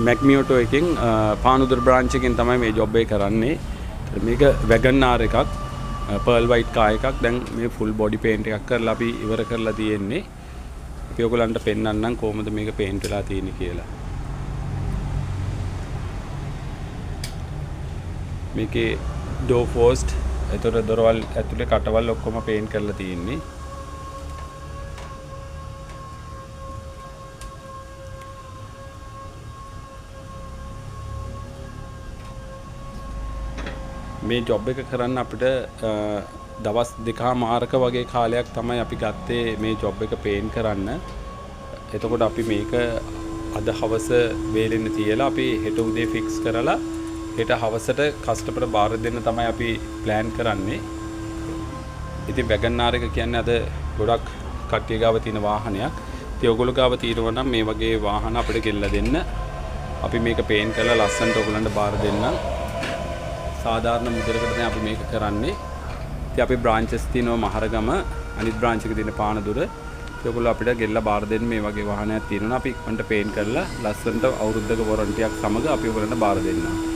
මැග්මියෝටෝ එකෙන් පානුදුර බ්‍රාන්ච් එකෙන් තමයි මේ ජොබ් එක කරන්නේ. මේක වැගන්ආර් එකක් පර්ල් වයිට් කාර් එකක්. දැන් මේ ෆුල් බොඩි පේන්ට් එකක් කරලා අපි ඉවර කරලා තියෙන්නේ. අපි ඔයගලන්ට පෙන්නන්නම් කොහොමද මේක පේන්ට් වෙලා තියෙන්නේ කියලා. මේකේ ඩෝ පෝස්ට් ඒතර දොරවල් ඇතුලේ කටවල් ඔක්කොම පේන්ට් කරලා තියෙන්නේ. මේ ජොබ් එක කරන්න අපිට දවස් දෙකමාරක වගේ කාලයක් තමයි අපි ගත්තේ මේ ජොබ් එක පේන්ට් කරන්න. එතකොට අපි මේක අද හවස වේලෙන්න තියලා අපි හෙට උදේ ෆික්ස් කරලා හෙට හවසට කස්ටමර්ට බාර දෙන්න තමයි අපි ප්ලෑන් කරන්නේ. ඉතින් වැගන්ආර් එක කියන්නේ අද ගොඩක් කට්ටිය ගාව තියෙන වාහනයක්. ඉතින් ඔයගොල්ලෝ ගාව තියෙනවා නම් මේ වගේ වාහන අපිට ගෙල්ලා දෙන්න. අපි මේක පේන්ට් කරලා ලස්සනට ඔයගොල්ලන්ට බාර දෙන්නම්. සාධාරණ මුදලකට දැන් අපි මේක කරන්නේ. ඉතින් අපි බ්‍රාන්චස් තියෙනවා මහරගම, අනිත් බ්‍රාන්ච් එක තියෙන පානදුර. ඒගොල්ලෝ අපිට ගෙල්ලා බාර දෙන්න මේ වගේ වාහනයක් තියෙනවා. අපි ඉක්මනට පේන්ට් කරලා ලස්සනට අවුරුද්දක වොරන්ටියක් සමග අපි ඔයගොල්ලන්ට බාර දෙන්නම්.